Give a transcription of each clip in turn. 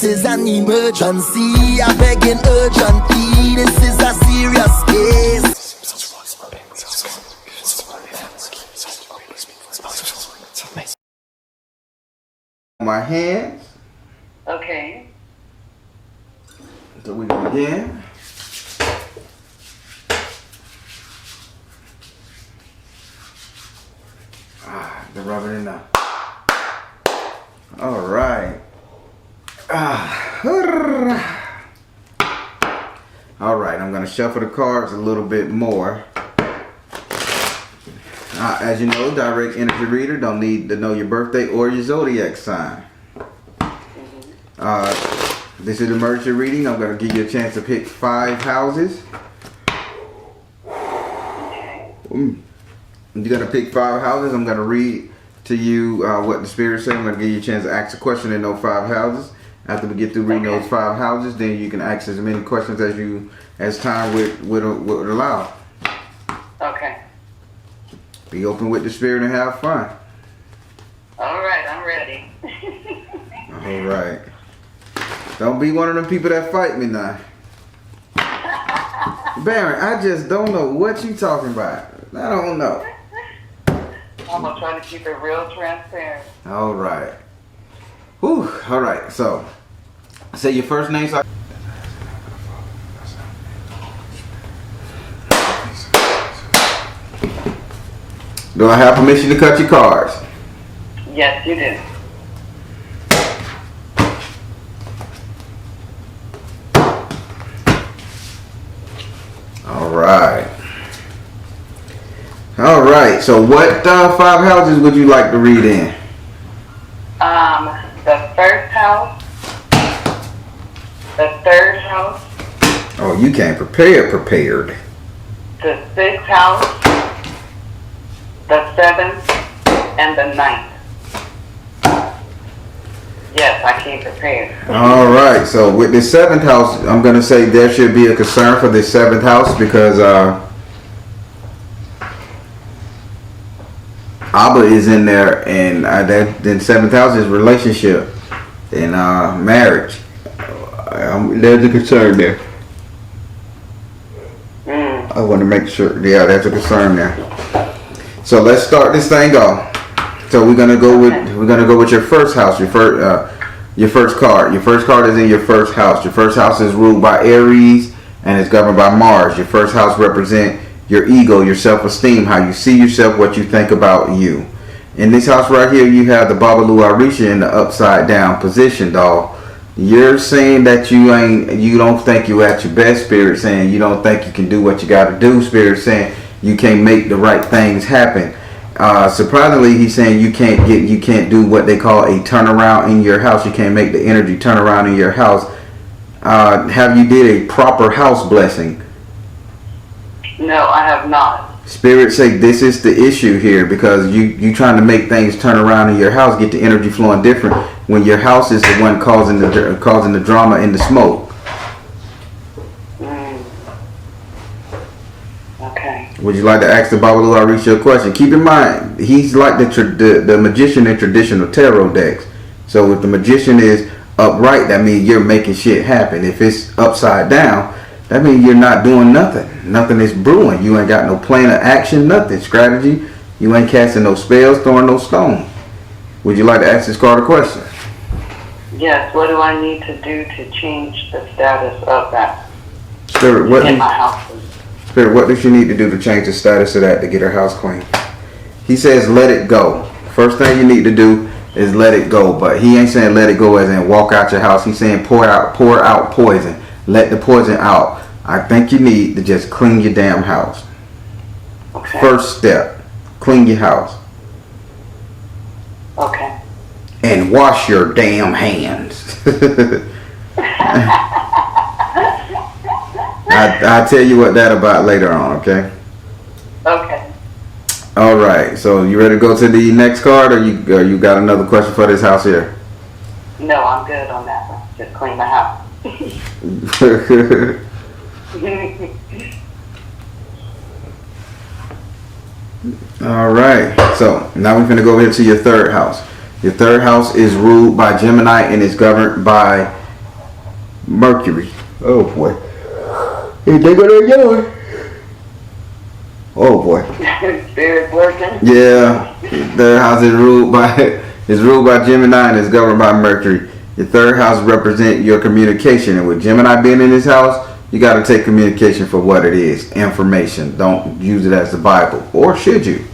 is an emergency. I begging urgently. This is a serious case. My hands. Okay. So we begin. The rubber in now. All right. All right. I'm gonna shuffle the cards a little bit more. As you know, direct energy reader don't need to know your birthday or your zodiac sign. This is emergency reading. I'm going to give you a chance to pick 5 houses. You're going to pick 5 houses. I'm going to read to you what the spirit said. I'm going to give you a chance to ask a question in those 5 houses. After we get through reading those 5 houses, then you can ask as many questions as time would allow. Okay. Be open with the spirit and have fun. All right, I'm ready. All right. Don't be one of them people that fight me now. Baron, I just don't know what you talking about. I don't know. I'm going to try to keep it real transparent. All right. Whew. All right. So, say your first name. So do I have permission to cut your cards? Yes, you do. All right. All right. So, what 5 houses would you like to read in? The first house, the third house. Oh, you came prepared. The 6th house, the 7th, and the 9th. Yes, I came prepared. All right. So with the 7th house, I'm going to say there should be a concern for this 7th house because Abba is in there, and then 7th house is relationship and marriage. There's a concern there. I want to make sure. Yeah, there's a concern there. So let's start this thing off. So we're gonna go with your first house. Your first card. Your first card is in your first house. Your first house is ruled by Aries and is governed by Mars. Your first house represents your ego, your self-esteem, how you see yourself, what you think about you. In this house right here, you have the Babalu Arisha in the upside down position, dog. You're saying that you don't think you're at your best. Spirit saying you don't think you can do what you got to do. Spirit saying you can't make the right things happen. Surprisingly, he's saying you can't do what they call a turnaround in your house. You can't make the energy turn around in your house. Have you did a proper house blessing? No, I have not. Spirit say this is the issue here because you trying to make things turn around in your house, get the energy flowing different when your house is the one causing the drama and the smoke. Okay. Would you like to ask the Babalu Arisha a question? Keep in mind, he's like the magician in traditional tarot decks. So if the magician is upright, that means you're making shit happen. If it's upside down, that means you're not doing nothing. Nothing is brewing. You ain't got no plan of action, nothing. Strategy. You ain't casting no spells, throwing no stones. Would you like to ask this card a question? Yes. What do I need to do to change the status of that? Spirit, Get my house. Spirit, what does she need to do to change the status of that to get her house clean? He says let it go. First thing you need to do is let it go. But he ain't saying let it go as in walk out your house. He's saying pour out poison. Let the poison out. I think you need to just clean your damn house. Okay. First step, clean your house. Okay. And wash your damn hands. I'll tell you what that about later on, okay? Okay. All right. So you ready to go to the next card, or you got another question for this house here? No, I'm good on that one. Just clean the house. All right. So now we're going to go over here to your third house. Your third house is ruled by Gemini and is governed by Mercury. Oh boy. Hey, they go there, yard. Oh boy. Spirit working. Yeah, their house is ruled by Gemini and is governed by Mercury. Your third house represents your communication, and with Gemini being in this house, you got to take communication for what it is, information. Don't use it as the Bible, or should you?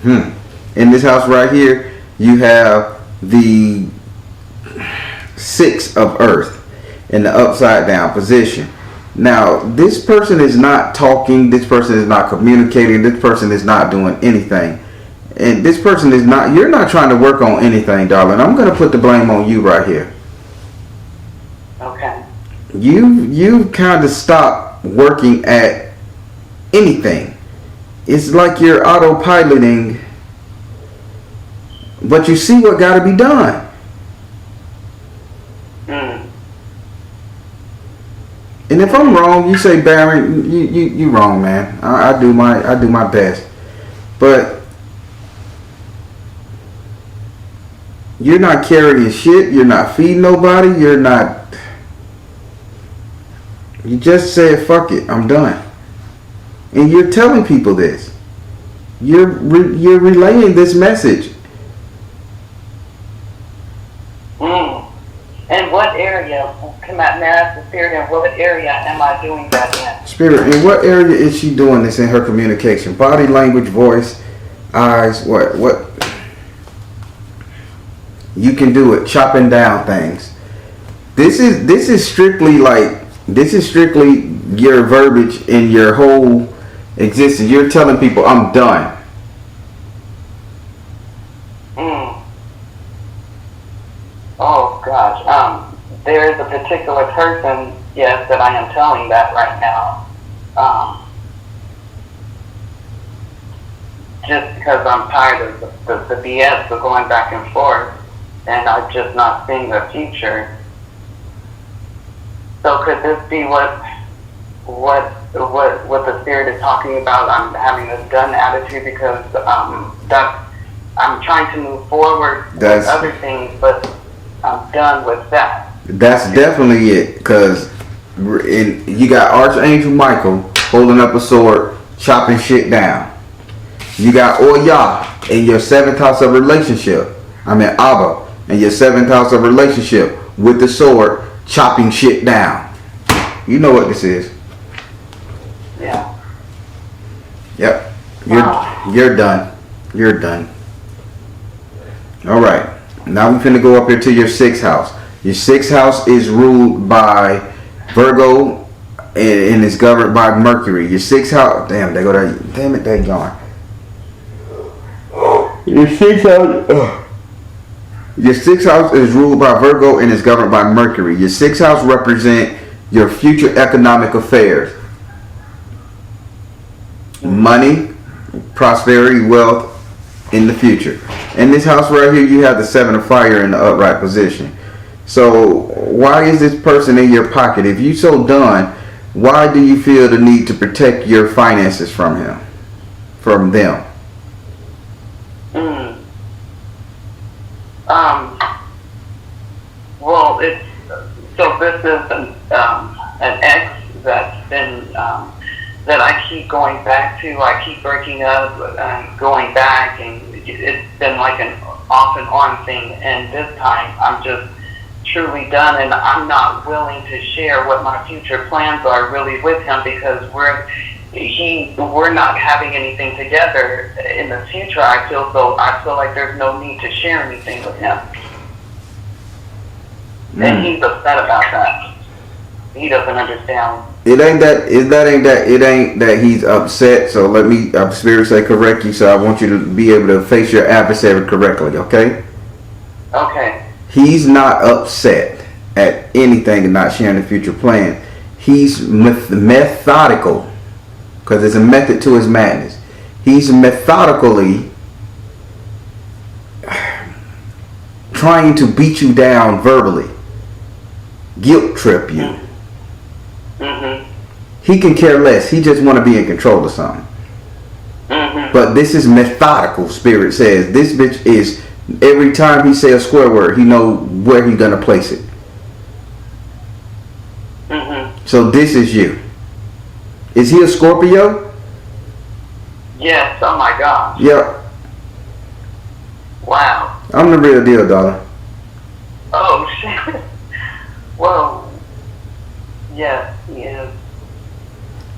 In this house right here, you have the 6 of Earth in the upside down position. Now, this person is not talking, this person is not communicating, this person is not doing anything. And this person is not, you're not trying to work on anything, darling. I'm going to put the blame on you right here. Okay. You kind of stopped working at anything. It's like you're autopiloting, but you see what got to be done. And if I'm wrong, you say, Baron, you wrong, man. I do my best, but you're not carrying shit. You're not feeding nobody. You just said, fuck it, I'm done. And you're telling people this. You're relaying this message. In what area, may I ask the Spirit, in what area am I doing that in? Spirit, in what area is she doing this in her communication? Body language, voice, eyes, what? You can do it, chopping down things. This is strictly your verbiage in your whole existence. You're telling people, I'm done. Oh gosh, there is a particular person, yes, that I am telling that right now. Just because I'm tired of the BS of going back and forth, and I'm just not seeing the future. So could this be what the Spirit is talking about? I'm having a done attitude because I'm trying to move forward with other things, but I'm done with that. That's definitely it, because you got Archangel Michael holding up a sword, chopping shit down. You got Oya in your 7th house of relationship. Abba in your 7th house of relationship with the sword, chopping shit down. You know what this is. Yeah. Yep. You're done. You're done. All right. Now we're finna go up here to your 6th house. Your 6th house is ruled by Virgo and is governed by Mercury. Your 6th house, damn, they go there. Damn it, they gone. Your 6th house. Your 6th house is ruled by Virgo and is governed by Mercury. Your 6th house represents your future economic affairs. Money, prosperity, wealth in the future. In this house right here, you have the 7 of fire in the upright position. So why is this person in your pocket? If you so done, why do you feel the need to protect your finances from them? Well, this is an ex that's been that I keep going back to. I keep breaking up and going back, and it's been like an off and on thing. And this time, I'm just truly done, and I'm not willing to share what my future plans are really with him, because we're not having anything together in the future. I feel like there's no need to share anything with him. And he's upset about that. He doesn't understand. It ain't that he's upset. So let me, Spirit say correct you. So I want you to be able to face your adversary correctly. Okay. Okay. He's not upset at anything and not sharing the future plan. He's methodical, because there's a method to his madness. He's methodically trying to beat you down verbally, guilt trip you. He can care less. He just want to be in control of something. But this is methodical. Spirit says this bitch is, every time he say a square word, he know where he gonna place it. So this is you. Is he a Scorpio? Yes. Oh my gosh. Yep. Wow. I'm the real deal, darling. Oh shit. Whoa. Yes, he is.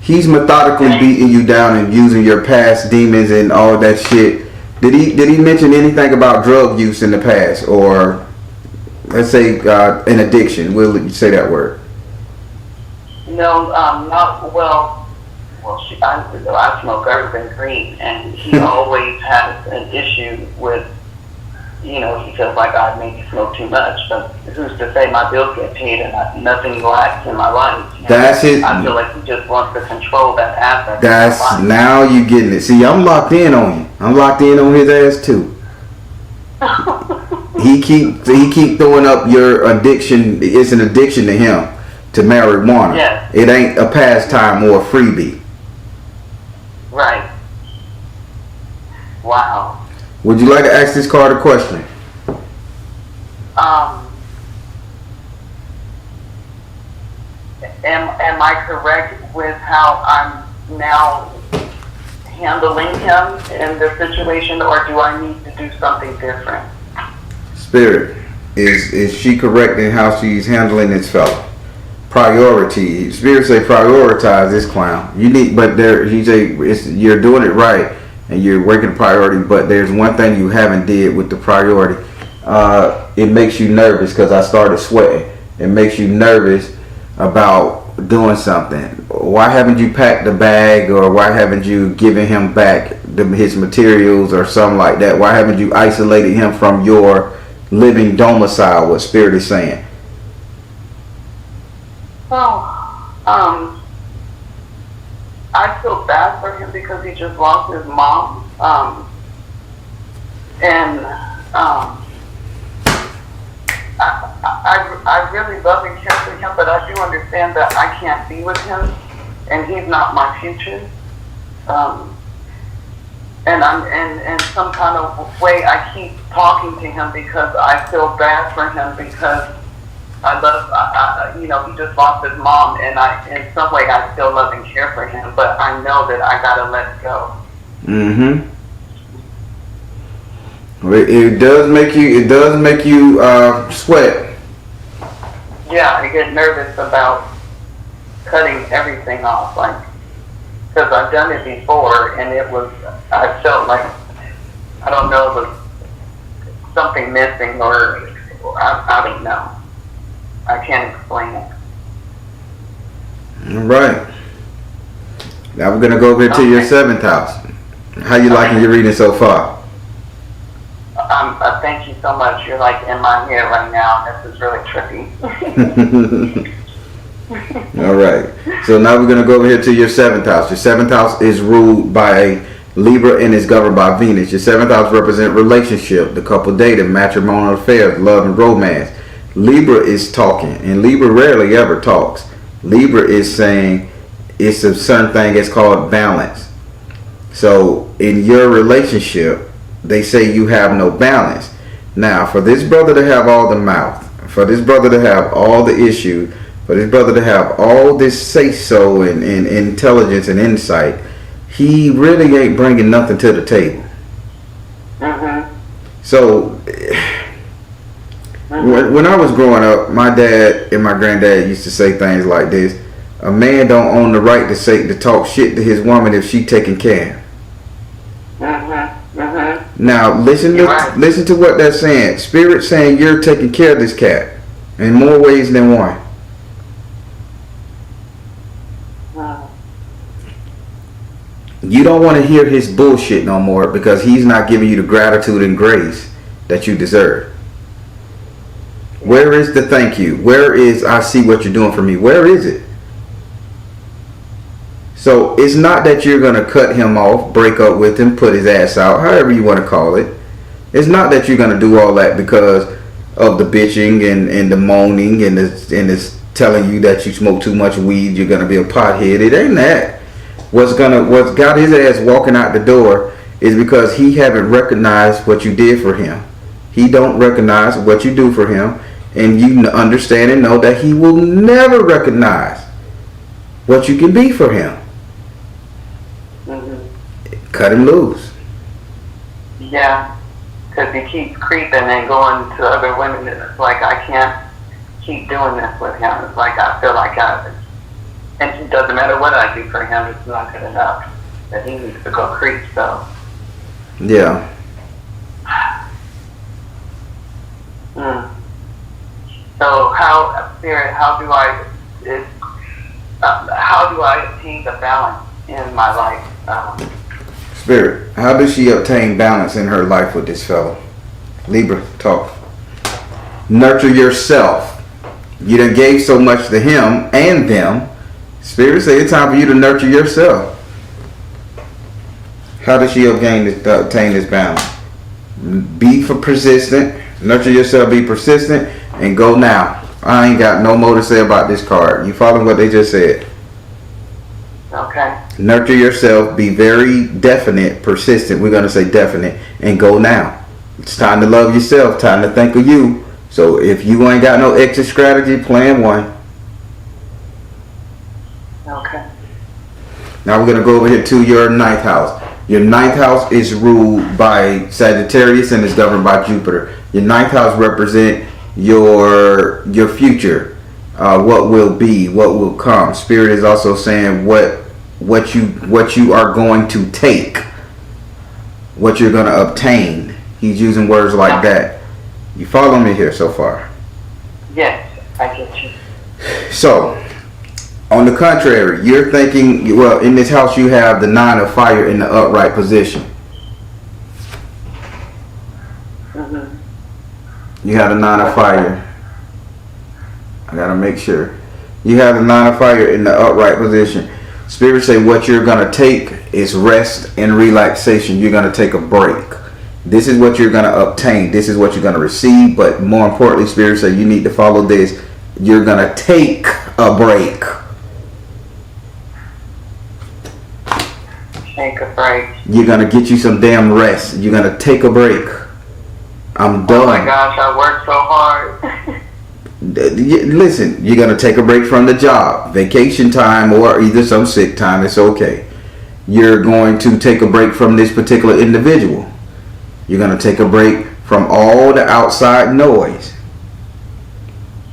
He's methodically beating you down and using your past demons and all that shit. Did he mention anything about drug use in the past, or let's say an addiction? We'll say that word. No, not well. Well, I smoke urban green, and he always has an issue with. You know, he feels like I maybe smoke too much, but who's to say my bills get paid and nothing lacks in my life? That's it. I feel like he just wants to control that aspect. That's now you getting it. See, I'm locked in on you. I'm locked in on his ass too. he keep throwing up your addiction. It's an addiction to him to marijuana. Yes. It ain't a pastime or a freebie. Right. Wow. Would you like to ask this card a question? Am I correct with how I'm now handling him in this situation, or do I need to do something different? Spirit, is she correct in how she's handling this fella? Priority. Spirit say prioritize this clown. You need, but there he say you're doing it right. And you're working priority, but there's one thing you haven't did with the priority. It makes you nervous because I started sweating. It makes you nervous about doing something. Why haven't you packed the bag, or why haven't you given him back his materials or something like that? Why haven't you isolated him from your living domicile? What Spirit is saying. Well, I feel bad for him because he just lost his mom. I really love and care for him, but I do understand that I can't be with him, and he's not my future. And I'm in some kind of way I keep talking to him because I feel bad for him because I love, you know, he just lost his mom, and in some way I still love and care for him, but I know that I gotta let go. Mm-hmm. It does make you sweat. Yeah, I get nervous about cutting everything off, like, because I've done it before, and I felt like, I don't know, there was something missing, or I don't know. I can't explain it. All right. Now we're gonna go over to your 7th house. How you liking your reading so far? Thank you so much. You're like in my head right now. This is really trippy. All right. So now we're gonna go over here to your 7th house. Your 7th house is ruled by Libra and is governed by Venus. Your 7th house represents relationship, the couple dating, matrimonial affairs, love and romance. Libra is talking, and Libra rarely ever talks. Libra is saying it's a certain thing that's called balance. So in your relationship, they say you have no balance. Now, for this brother to have all the mouth, for this brother to have all the issue, for this brother to have all this say-so and intelligence and insight, he really ain't bringing nothing to the table. Mm-hmm. So when I was growing up, my dad and my granddad used to say things like this: a man don't own the right to talk shit to his woman if she taking care. Mm-hmm. Mm-hmm. Now listen to what they're saying. Spirit saying you're taking care of this cat in more ways than one. You don't want to hear his bullshit no more because he's not giving you the gratitude and grace that you deserve. Where is the thank you? Where is I see what you're doing for me? Where is it? So it's not that you're going to cut him off, break up with him, put his ass out, however you want to call it. It's not that you're going to do all that because of the bitching and the moaning and this telling you that you smoke too much weed, you're going to be a pothead. It ain't that. What's got his ass walking out the door is because he haven't recognized what you did for him. He don't recognize what you do for him, and you understand and know that he will never recognize what you can be for him. Cut him loose. Yeah, because he keeps creeping and going to other women, and it's like I can't keep doing this with him. It's like I feel like and it doesn't matter what I do for him, it's not good enough. That he needs to go creep, so. Yeah. So Spirit, how do I obtain the balance in my life? Spirit, how does she obtain balance in her life with this fellow? Libra, talk. Nurture yourself. You done gave so much to him and them. Spirit say it's time for you to nurture yourself. How does she obtain this balance? Be persistent. Nurture yourself, be persistent, and go now. I ain't got no more to say about this card. You follow what they just said? Okay. Nurture yourself, be very definite, persistent. We're going to say definite, and go now. It's time to love yourself, time to think of you. So if you ain't got no exit strategy, plan one. Okay. Now we're going to go over here to your 9th house. Your 9th house is ruled by Sagittarius and is governed by Jupiter. Your 9th house represents your future, what will be, what will come. Spirit is also saying what you are going to take, what you're going to obtain. He's using words like that. You follow me here so far? Yes, I get you. So, on the contrary, you're thinking, well, in this house you have the 9 of fire in the upright position. You have the 9 of fire. I gotta make sure. You have the 9 of fire in the upright position. Spirit say what you're gonna take is rest and relaxation. You're gonna take a break. This is what you're gonna obtain. This is what you're gonna receive. But more importantly, Spirit say you need to follow this. You're gonna take a break. Take a break. You're gonna get you some damn rest. You're gonna take a break. I'm done. Oh my gosh, I worked so hard. Listen, you're gonna take a break from the job, vacation time, or either some sick time. It's okay. You're going to take a break from this particular individual. You're gonna take a break from all the outside noise.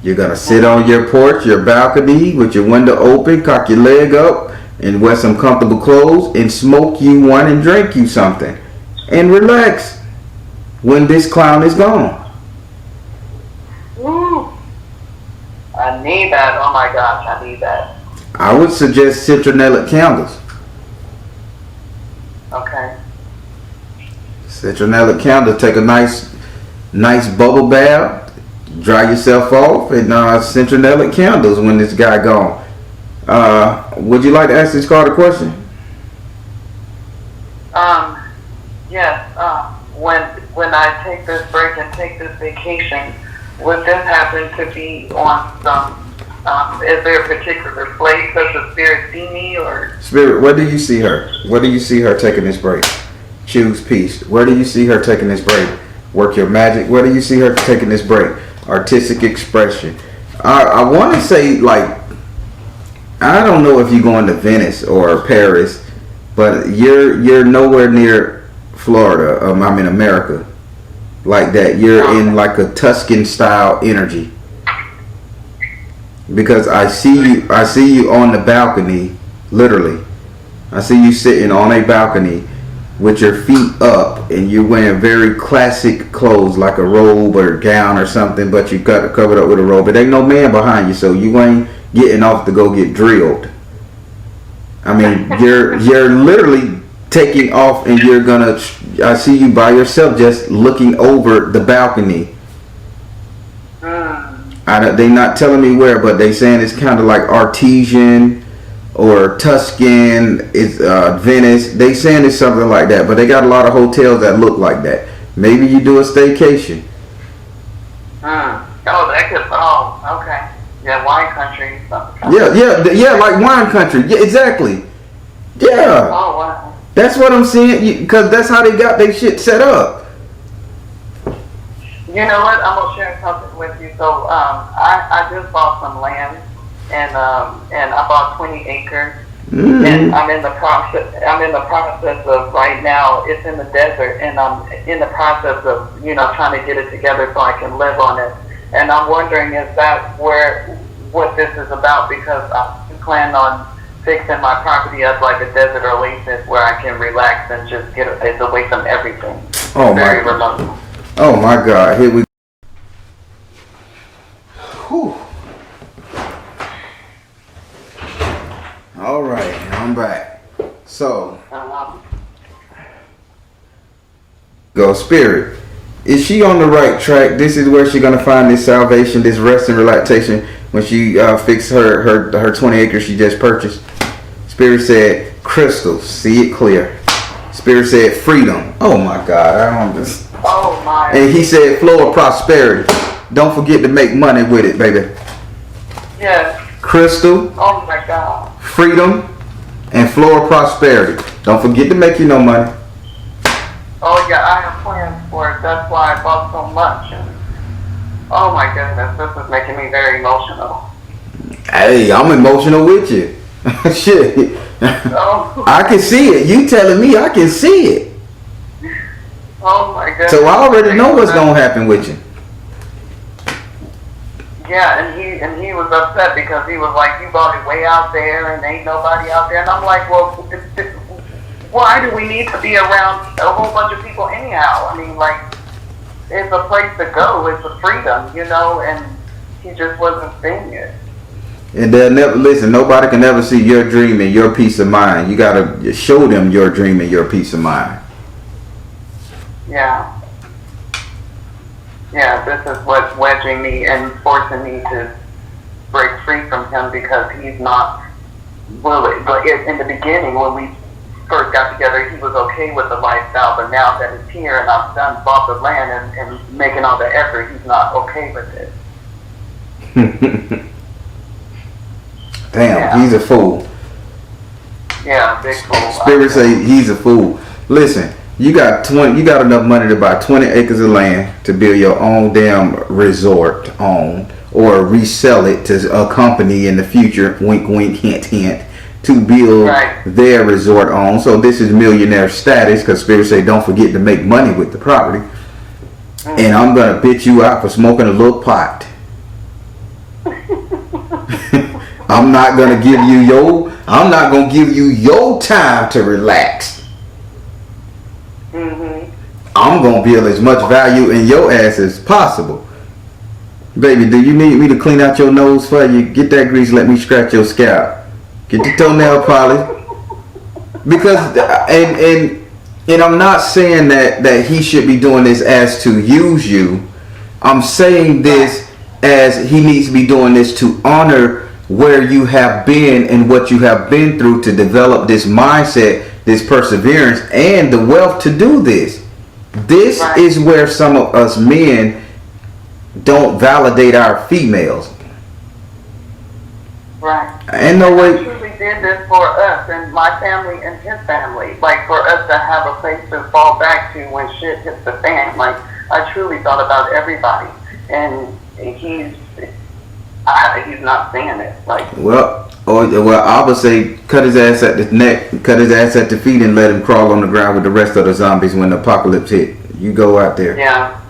You're gonna sit on your porch, your balcony, with your window open, cock your leg up, and wear some comfortable clothes, and smoke you one and drink you something, and relax when this clown is gone. Woo. I need that. Oh my gosh, I need that. I would suggest citronella candles. Okay. Citronella candle. Take a nice bubble bath, dry yourself off, and citronella candles when this guy gone. Would you like to ask this card a question? Yes. When I take this break and take this vacation, would this happen to be on some? Is there a particular place that the spirit see me or? Spirit, where do you see her? Where do you see her taking this break? Choose peace. Where do you see her taking this break? Work your magic. Where do you see her taking this break? Artistic expression. I want to say, like, I don't know if you're going to Venice or Paris, but you're nowhere near Florida. America, like that. You're in like a Tuscan style energy. Because I see you on the balcony, literally. I see you sitting on a balcony with your feet up, and you're wearing very classic clothes, like a robe or a gown or something, but you got it covered up with a robe. It ain't no man behind you, so you ain't getting off to go get drilled. I mean, you're literally taking off, and you're gonna. I see you by yourself, just looking over the balcony. They not telling me where, but they saying it's kind of like artesian or Tuscan. It's Venice. They saying it's something like that, but they got a lot of hotels that look like that. Maybe you do a staycation. Oh, that could. Oh, okay. Yeah, wine country. Yeah, like wine country. Yeah, exactly. Yeah. Oh, wow. That's what I'm saying, because that's how they got their shit set up. You know what? I'm gonna share something with you. So, I just bought some land and I bought 20 acres. Mm-hmm. And I'm in the process. Of right now. It's in the desert, and I'm in the process of trying to get it together so I can live on it. And I'm wondering, is that what this is about? Because I plan on fixing my property up like a desert oasis where I can relax and just get away from everything. Oh Very my! remote. Oh my God! Here we. Whew. All right, I'm back. So, go Spirit. Is she on the right track? This is where she's gonna find this salvation, this rest and relaxation when she fix her 20 acres she just purchased. Spirit said crystals, see it clear. Spirit said freedom. Oh my God, I don't just. Oh my. And he said flow of prosperity. Don't forget to make money with it, baby. Yes. Crystal. Oh my God. Freedom and flow of prosperity. Don't forget to make you no money. Oh yeah, I have plans for it. That's why I bought so much. And, oh my goodness, this is making me very emotional. Hey, I'm emotional with you. Shit. Oh. I can see it. You telling me I can see it. Oh my goodness. So I already know what's gonna happen with you. Yeah, and he was upset because he was like, you bought it way out there and ain't nobody out there. And I'm like, well, why do we need to be around a whole bunch of people anyhow? I mean, like, it's a place to go. It's a freedom, and he just wasn't seeing it. And they'll never listen. Nobody can ever see your dream and your peace of mind. You gotta show them your dream and your peace of mind. Yeah. Yeah, this is what's wedging me and forcing me to break free from him because he's not willing. But in the beginning, when we first got together, he was okay with the lifestyle. But now that it's here and I've bought the land and making all the effort, he's not okay with it. Damn, yeah. He's a fool. Yeah, big fool. Spirit say he's a fool. Listen. You got enough money to buy 20 acres of land to build your own damn resort on, or resell it to a company in the future. Wink, wink, hint, hint. To build their resort on. So this is millionaire status because Spirit say don't forget to make money with the property. Mm-hmm. And I'm gonna bitch you out for smoking a little pot. I'm not gonna give you your time to relax. Mm-hmm. I'm gonna build as much value in your ass as possible. Baby, do you need me to clean out your nose for you? Get that grease, let me scratch your scalp. Get the toenail polish. Because and I'm not saying that he should be doing this as to use you. I'm saying this as he needs to be doing this to honor where you have been and what you have been through to develop this mindset, this perseverance, and the wealth to do this. This is where some of us men don't validate our females. Right. Ain't no way. I truly did this for us and my family and his family. Like for us to have a place to fall back to when shit hits the fan. Like I truly thought about everybody, and he's not saying it. Like I would say cut his ass at the neck, cut his ass at the feet, and let him crawl on the ground with the rest of the zombies when the apocalypse hit. You go out there. Yeah.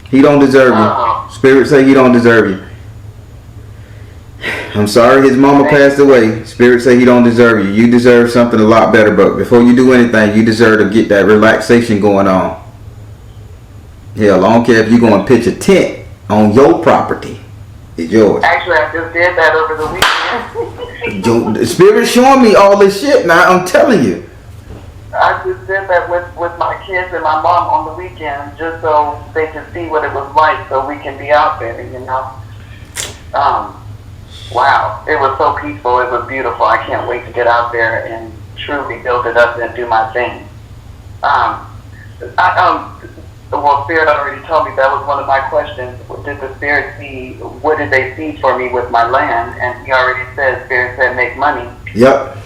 He don't deserve you. Spirit say he don't deserve you. I'm sorry his mama passed away. Spirit say he don't deserve you. You deserve something a lot better, but before you do anything, you deserve to get that relaxation going on. Hell, I don't care if you're going to pitch a tent on your property. It's yours. Actually, I just did that over the weekend. Spirit showing me all this shit now, I'm telling you. I just did that with my kids and my mom on the weekend just so they can see what it was like so we can be out there, Wow, it was so peaceful. It was beautiful. I can't wait to get out there and truly build it up and do my thing. Spirit already told me that was one of my questions. Did the Spirit see, what did they see for me with my land? And he already said, Spirit said make money. Yep.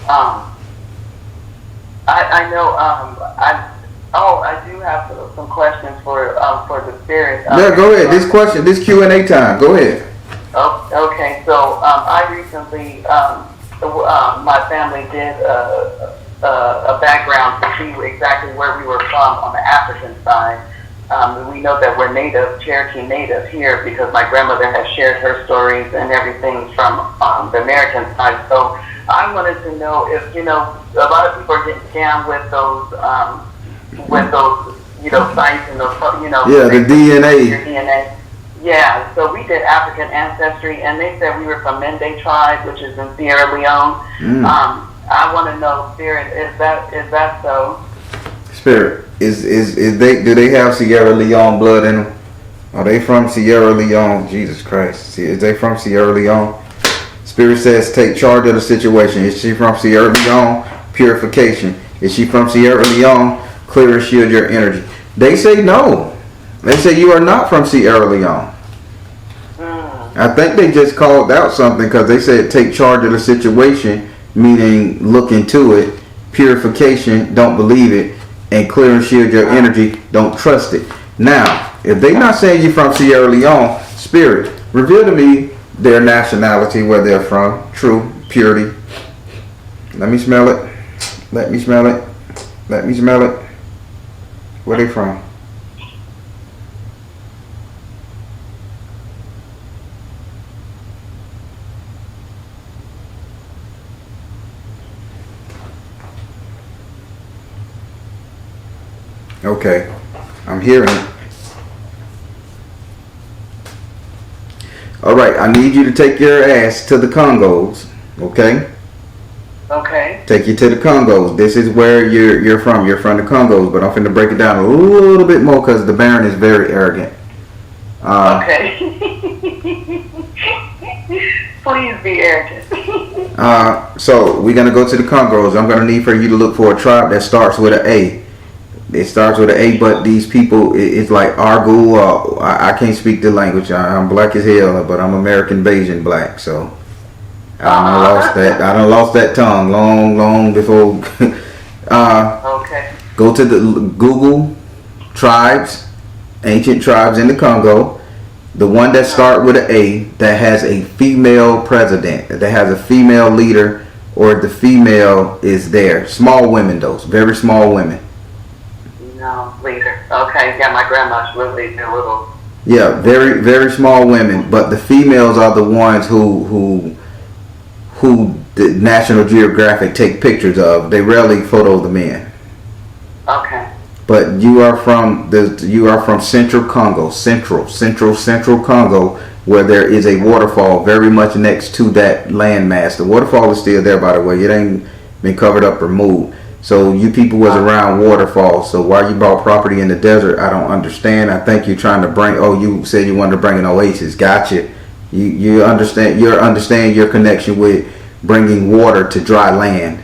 I know, I do have some questions for the Spirit. Yeah, go ahead. This Q&A time. Go ahead. Oh, okay. So I recently, my family did a background to see exactly where we were from on the African side. We know that we're Native, Cherokee Native here because my grandmother has shared her stories and everything from the American side. So I wanted to know if, a lot of people are getting down with those, sites and those, Yeah, the DNA. Your DNA. Yeah, so we did African ancestry, and they said we were from Mende tribe, which is in Sierra Leone. I want to know, Spirit, is that so? Spirit, do they have Sierra Leone blood in them? Are they from Sierra Leone? Jesus Christ, is they from Sierra Leone? Spirit says take charge of the situation. Is she from Sierra Leone? Purification. Is she from Sierra Leone? Clear and shield your energy. They say no. They say you are not from Sierra Leone. I think they just called out something because they said take charge of the situation, meaning look into it. Purification, don't believe it. And clear and shield your energy, don't trust it. Now, if they're not saying you're from Sierra Leone, Spirit, reveal to me their nationality, where they're from, true, purity. Let me smell it. Let me smell it. Let me smell it. Where they from? Okay, I'm hearing it. All right, I need you to take your ass to the Congos, okay? Okay. Take you to the Congos. This is where you're from. You're from the Congos, but I'm finna break it down a little bit more because the Baron is very arrogant. Okay. Please be arrogant. So we're gonna go to the Congos. I'm gonna need for you to look for a tribe that starts with an A. It starts with an A, but these people, it's like Argu. I can't speak the language. I'm black as hell, but I'm American Bayesian black. So I done lost that tongue long before. Okay. Go to the Google tribes, ancient tribes in the Congo. The one that start with an A that has a female president, that has a female leader, or the female is there. Small women, those very small women. No, leader. Okay, yeah, my grandma's really a little. Yeah, very small women, but the females are the ones who the National Geographic take pictures of. They rarely photo the men. Okay. But you are from Central Congo, Central Congo, where there is a waterfall very much next to that landmass. The waterfall is still there, by the way. It ain't been covered up or moved. So you people was around waterfalls. So why you bought property in the desert, I don't understand. I think you're trying to bring. Oh, you said you wanted to bring an oasis. Gotcha. You understand. You understand your connection with bringing water to dry land.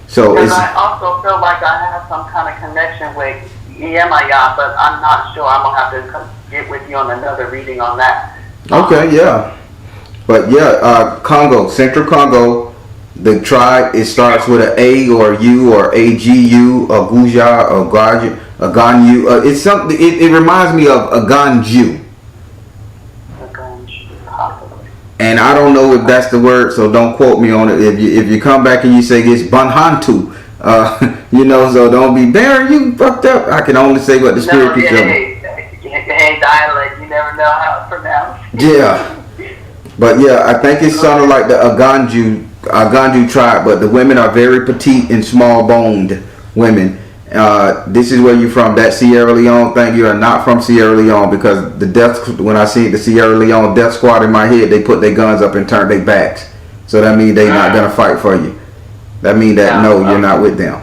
So and I also feel like I have some kind of connection with Yemaya, but I'm not sure. I'm gonna have to get with you on another reading on that. Okay, yeah, but yeah, Congo, Central Congo, the tribe, it starts with an A or U or AGU, or Guja or Ganyu. It's something. It reminds me of a Ganju. And I don't know if that's the word, so don't quote me on it. If you come back and you say it's Banhantu, so don't be Baron, you fucked up. I can only say what the spirit keeps telling me. Hey, dialect, you never know how it's pronounced. Yeah, but yeah, I think it's sort of like the Aganju tribe, but the women are very petite and small boned women. This is where you're from. That Sierra Leone thing, you are not from Sierra Leone, because when I see the Sierra Leone death squad in my head, they put their guns up and turn their backs. So that means they're not gonna fight for you. That means that you're not with them.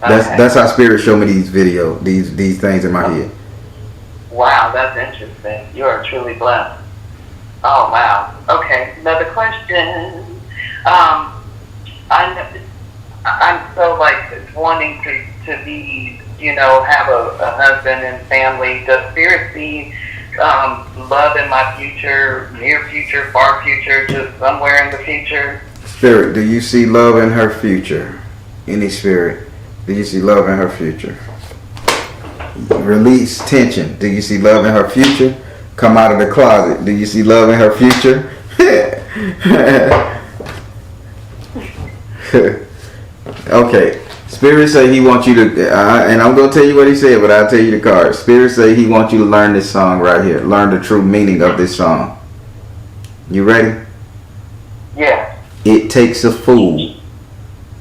That's how spirit show me these videos, these things in my head. Wow, that's interesting. You are truly blessed. Oh wow. Okay, another question. I'm so wanting to be, have a husband and family. Does spirit see love in my future, near future, far future, just somewhere in the future? Spirit, do you see love in her future? Any spirit, do you see love in her future? Release tension. Do you see love in her future? come out of the closet. Do you see love in her future? Okay. Spirit say he wants you to, and I'm going to tell you what he said, but I'll tell you the card. Spirit say he wants you to learn this song right here. Learn the true meaning of this song. You ready? Yeah. It takes a fool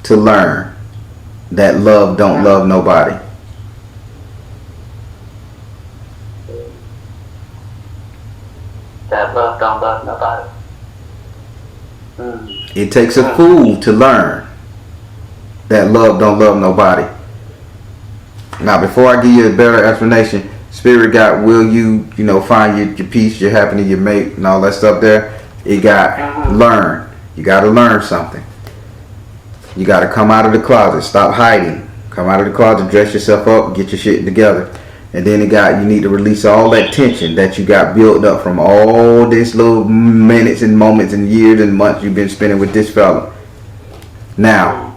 to learn that love don't love nobody. That love don't love nobody. It takes a fool to learn that love don't love nobody. Now, before I give you a better explanation, Spirit got, will you find your peace, your happiness, your mate, and all that stuff there. It got learn. You got to learn something. You got to come out of the closet. Stop hiding. Come out of the closet, dress yourself up, get your shit together. And then you need to release all that tension that you got built up from all this little minutes and moments and years and months you've been spending with this fella. Now,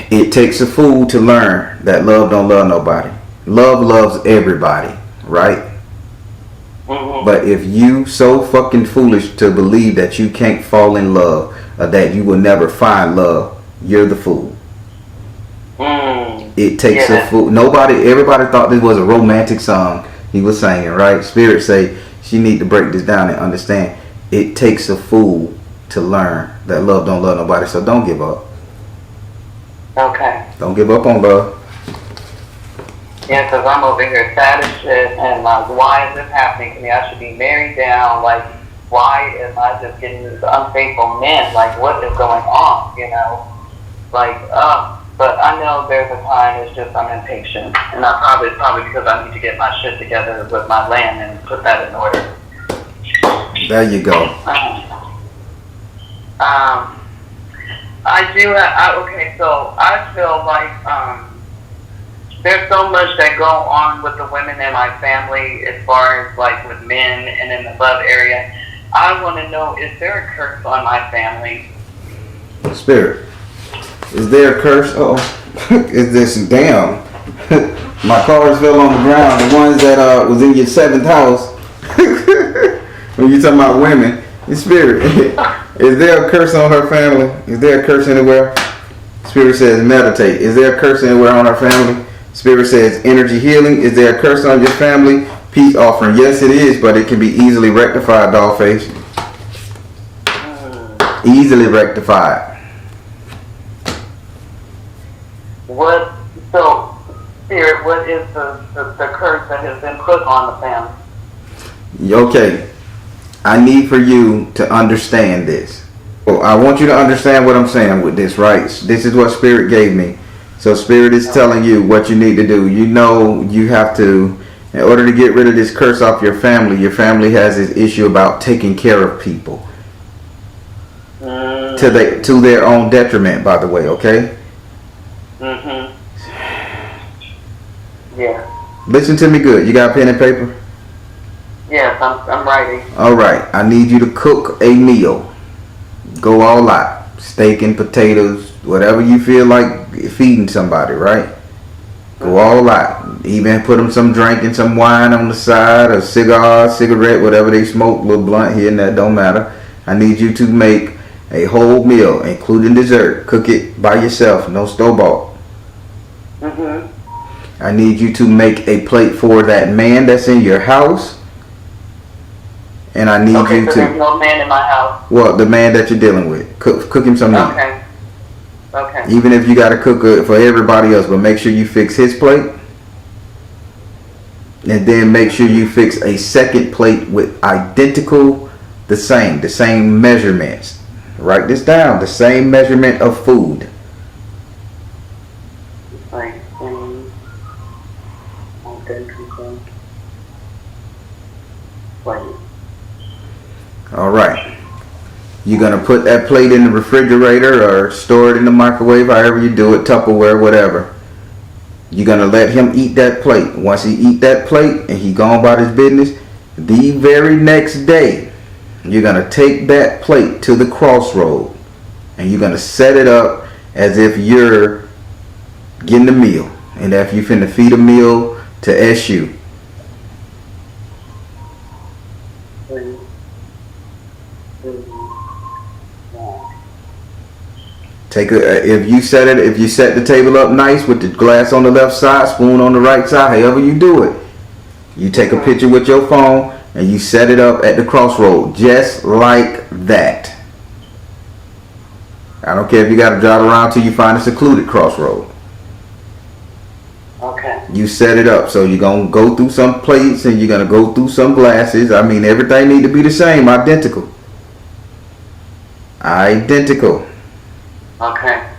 it takes a fool to learn that love don't love nobody. Love loves everybody, right? But if you so fucking foolish to believe that you can't fall in love or that you will never find love, you're the fool. It takes a fool. Everybody thought this was a romantic song he was singing, right? Spirit say she need to break this down and understand. It takes a fool to learn that love don't love nobody. So don't give up. Okay. Don't give up on love. Yeah, because I'm over here sad as shit, and like, why is this happening to me? I should be married down. Like, why am I just getting these unfaithful men? Like, what is going on? Like, but I know there's a time. It's just I'm impatient, and it's probably because I need to get my shit together with my land and put that in order. There you go. I do have. Okay, so I feel like there's so much that go on with the women in my family as far as like with men and in the love area. I want to know, is there a curse on my family? Spirit, is there a curse? Oh, is this damn? My cards fell on the ground. The ones that was in your 7th house. When you talking about women, your Spirit, is there a curse on her family? Is there a curse anywhere? Spirit says meditate. Is there a curse anywhere on her family? Spirit says energy healing. Is there a curse on your family? Peace offering. Yes, it is, but it can be easily rectified, Dollface. Easily rectified. So, Spirit, what is the curse that has been put on the family? Okay. I need for you to understand this. Well, I want you to understand what I'm saying with this, right? This is what Spirit gave me. So Spirit is telling you what you need to do. You have to, in order to get rid of this curse off your family has this issue about taking care of people. To their own detriment, by the way, okay? Yeah. Listen to me good. You got pen and paper? Yes, I'm writing. Alright, I need you to cook a meal. Go all out. Steak and potatoes, whatever you feel like feeding somebody, right? Go all out. Even put them some drink and some wine on the side, a cigar, cigarette, whatever they smoke, a little blunt here and that, don't matter. I need you to make a whole meal, including dessert. Cook it by yourself, no store-bought. I need you to make a plate for that man that's in your house. And I need you to. There's no man in my house. Well, the man that you're dealing with. Cook him some meat. Okay. Even if you got to cook it for everybody else, but make sure you fix his plate. And then make sure you fix a second plate with the same measurements. Write this down. The same measurement of food. All right. You're going to put that plate in the refrigerator or store it in the microwave, however you do it, Tupperware, whatever. You're going to let him eat that plate. Once he eat that plate and he gone about his business, the very next day, you're going to take that plate to the crossroad and you're going to set it up as if you're getting a meal. And if you finna feed a meal to SU. If you set the table up nice with the glass on the left side, spoon on the right side, however you do it, you take a picture with your phone and you set it up at the crossroad, just like that. I don't care if you got to drive around till you find a secluded crossroad. Okay. You set it up, so you're gonna go through some plates and you're gonna go through some glasses. I mean, everything need to be the same, identical. Okay.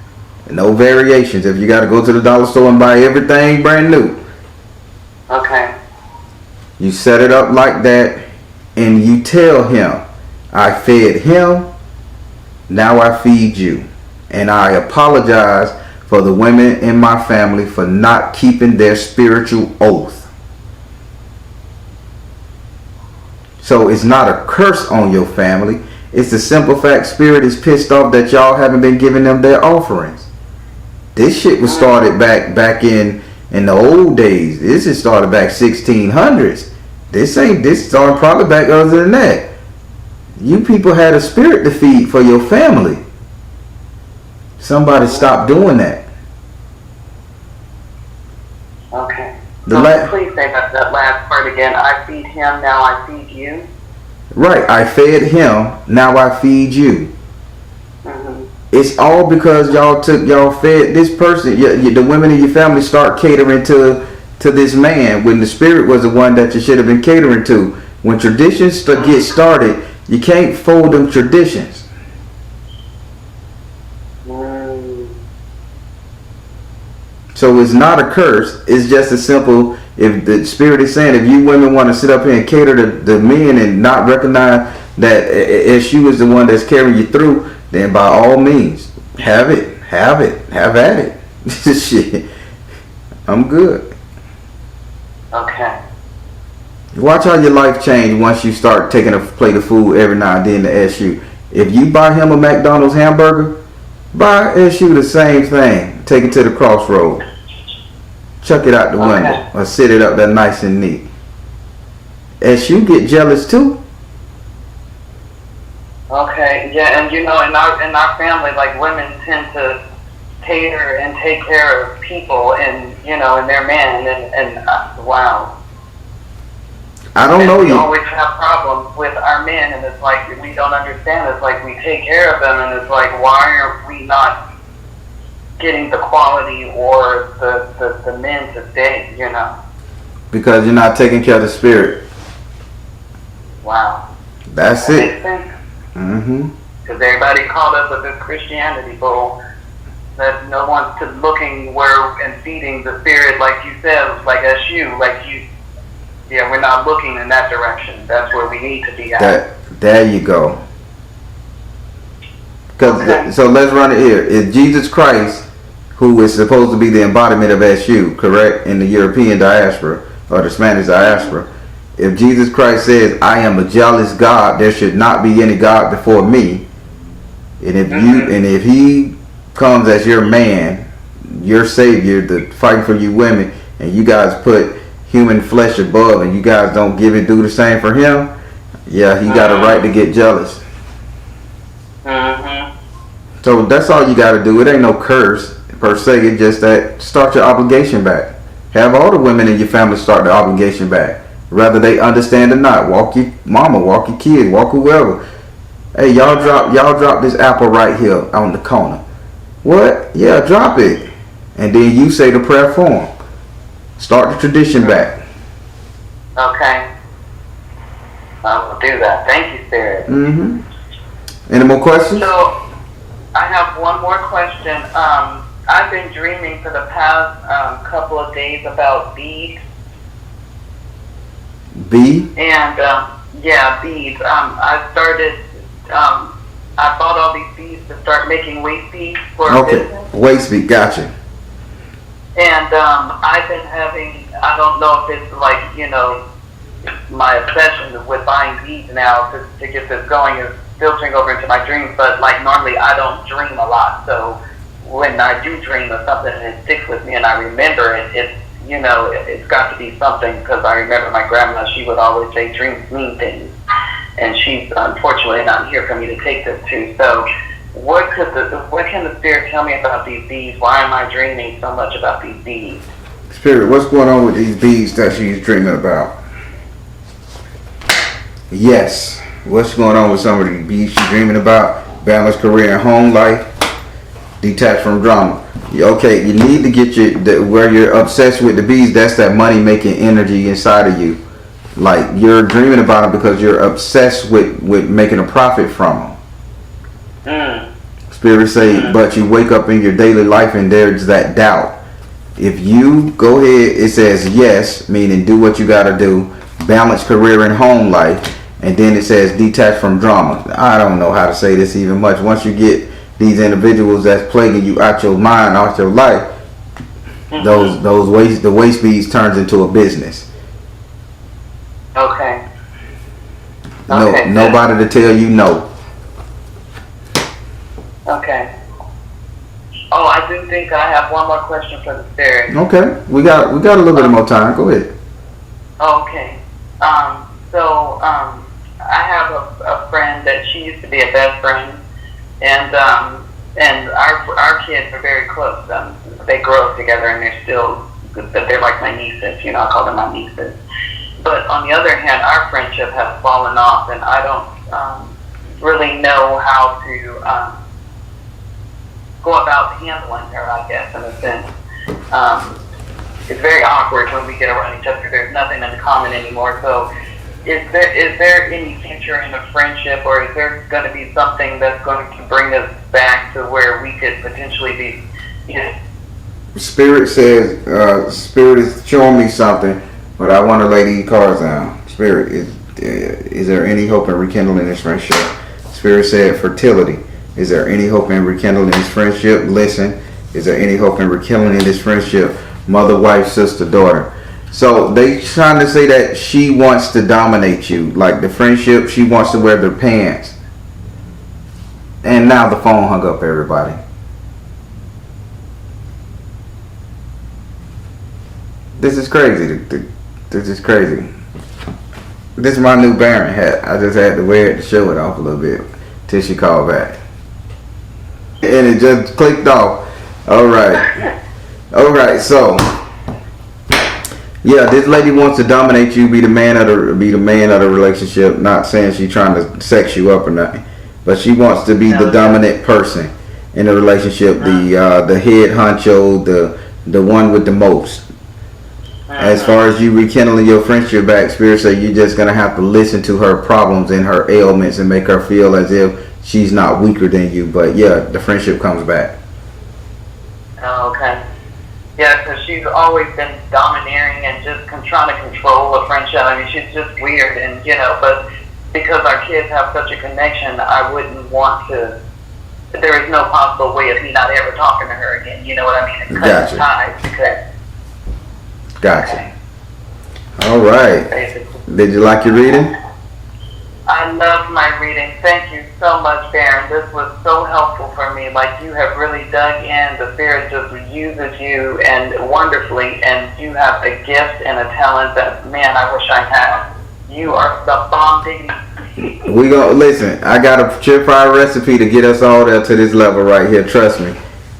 No variations. If you got to go to the dollar store and buy everything brand new. Okay. You set it up like that, and you tell him, I fed him, now I feed you. And I apologize for the women in my family for not keeping their spiritual oath. So it's not a curse on your family. It's the simple fact Spirit is pissed off that y'all haven't been giving them their offerings. This shit was started back in the old days. This is started back 1600s. This started probably back other than that. You people had a spirit to feed for your family. Somebody stop doing that. Okay. Please say that last part again. I feed him, now I feed you. Right, I fed him, now I feed you. Mm-hmm. It's all because y'all fed this person. The women in your family start catering to this man when the Spirit was the one that you should have been catering to. When traditions get started, you can't fold them traditions. So it's not a curse. It's just a simple. If the Spirit is saying, if you women want to sit up here and cater to the men and not recognize that if she was the one that's carrying you through, then by all means, have at it. Shit, I'm good. Okay. Watch how your life change once you start taking a plate of food every now and then to SU. If you buy him a McDonald's hamburger, buy SU the same thing. Take it to the crossroad. Chuck it out the window or sit it up there nice and neat. SU get jealous too. Okay, yeah, and in our family, like, women tend to cater and take care of people and their men and wow. I don't know you. We you. always have problems with our men, and it's like we don't understand. It's like we take care of them, and it's like, why are we not getting the quality or the men to stay? Because you're not taking care of the Spirit. Wow. That's that it. Makes sense. Mm-hmm. Because everybody caught up with this Christianity bull. That no one's looking where and feeding the Spirit, like you said, like SU, like you. Yeah, we're not looking in that direction. That's where we need to be at. There you go. So let's run it here. Is Jesus Christ, who is supposed to be the embodiment of SU, correct, in the European diaspora or the Spanish diaspora? If Jesus Christ says, I am a jealous God, there should not be any God before me. And if he comes as your man, your savior, to fight for you women, and you guys put human flesh above and you guys don't do the same for him, yeah, he got a right to get jealous. So that's all you got to do. It ain't no curse per se. It's just that start your obligation back. Have all the women in your family start their obligation back, whether they understand or not. Walk your mama, walk your kids, walk whoever. Hey, y'all drop this apple right here on the corner. What? Yeah, drop it, and then you say the prayer for them. Start the tradition back. Okay. I will do that. Thank you, Spirit. Mm-hmm. Any more questions? So, I have one more question. I've been dreaming for the past couple of days about beads. Bead? And, beads. I started, I bought all these beads to start making waist beads for a business. Waist bead, gotcha. And I've been having, I don't know if it's like, my obsession with buying beads now to get this going is filtering over into my dreams, but like normally I don't dream a lot. So when I do dream of something and it sticks with me and I remember it, it's got to be something, because I remember my grandma, she would always say dreams mean things. And she's unfortunately not here for me to take this to. So what can the spirit tell me about these bees? Why am I dreaming so much about these bees? Spirit, what's going on with these bees that she's dreaming about? Yes. What's going on with some of these bees she's dreaming about? Balanced career and home life. Detached from drama. Okay, you need to get where you're obsessed with the bees. That's that money making energy inside of you. Like you're dreaming about them because you're obsessed with making a profit from them. Spirit say, but you wake up in your daily life and there's that doubt. If you go ahead, it says yes, meaning do what you got to do, balance career and home life, and then it says detached from drama. I don't know how to say this even much. Once you get these individuals that's plaguing you out your mind, out your life, the waste bees turns into a business. Okay. Nobody to tell you no. Okay. Oh, I do think I have one more question for the spirit. Okay, we got a little bit more time. Go ahead. Okay. I have a friend that she used to be a best friend, and our kids are very close. They grow up together, and they're like my nieces. You know, I call them my nieces. But on the other hand, our friendship has fallen off, and I don't really know how to go about handling her, I guess, in a sense. It's very awkward when we get around each other. There's nothing in common anymore. So is there any future in a friendship, or is there going to be something that's going to bring us back to where we could potentially be, you know? Spirit says, Spirit is showing me something, but I want to lay these cards down. Spirit, is there any hope in rekindling this friendship? Spirit said fertility. Is there any hope in rekindling this friendship? Listen, is there any hope in rekindling this friendship? Mother, wife, sister, daughter. So they trying to say that she wants to dominate you. Like the friendship, she wants to wear their pants. And now the phone hung up, everybody. This is crazy. This is crazy. This is my new Baron hat. I just had to wear it to show it off a little bit till she called back. And it just clicked off. Alright, so yeah, this lady wants to dominate you, be the man of the relationship. Not saying she's trying to sex you up or nothing, but she wants to be the dominant person in the relationship, the head honcho, the one with the most. As far as you rekindling your friendship back, Spirit say you're just gonna have to listen to her problems and her ailments and make her feel as if she's not weaker than you. But yeah, the friendship comes back. Oh, okay. Yeah, because she's always been domineering and just trying to control a friendship. I mean, she's just weird, and but because our kids have such a connection, I wouldn't want to. There is no possible way of me not ever talking to her again. You know what I mean? And cutting ties because. Gotcha. Okay. All right. Basically. Did you like your reading? I loved my reading. Thank you so much, Baron. This was so helpful for me. Like, you have really dug in. The Spirit just uses you and wonderfully, and you have a gift and a talent that, man, I wish I had. You are the bomb diggity. We gonna listen. I got a surefire recipe to get us all there to this level right here. Trust me.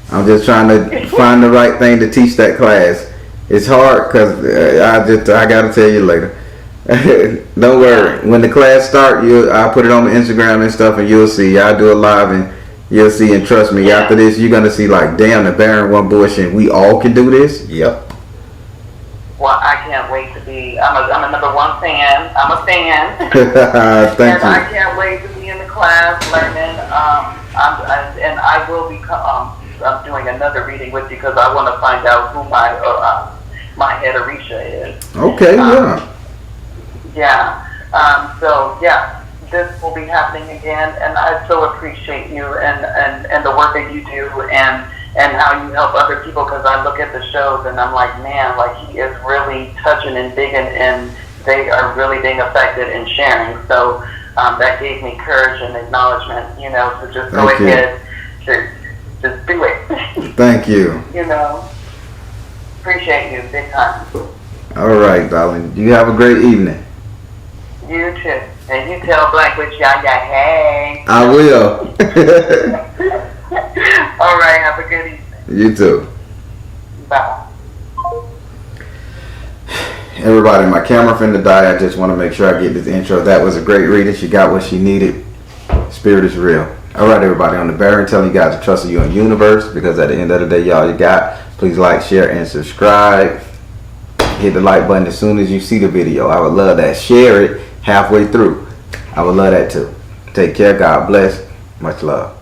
I'm just trying to find the right thing to teach that class. It's hard because I gotta tell you later. Don't worry. When the class start, I'll put it on the Instagram and stuff, and you'll see. I'll do it live, and you'll see. And trust me, after this, you're gonna see like, damn, the Baron one bullshit. We all can do this. Yep. Well, I can't wait to be. I'm a number one fan. I'm a fan. Thank and you. I can't wait to be in the class learning. And I will be. I'm doing another reading with you because I want to find out who my head Orisha is. Okay. So this will be happening again, and I so appreciate you and the work that you do and how you help other people, because I look at the shows and I'm like, man, like he is really touching and digging, and they are really being affected and sharing. So that gave me courage and acknowledgement, to just go ahead to just do it. Thank you. Appreciate you big time. All right, darling. You have a great evening. You too. And you tell Black Witch Yaya, hey. I will. All right, have a good evening. You too. Bye. Everybody, my camera finna die. I just want to make sure I get this intro. That was a great reading. She got what she needed. Spirit is real. All right, everybody. On the Baron, telling you guys to trust in your universe, because at the end of the day, y'all, you got. Please like, share, and subscribe. Hit the like button as soon as you see the video. I would love that. Share it halfway through. I would love that too. Take care. God bless. Much love.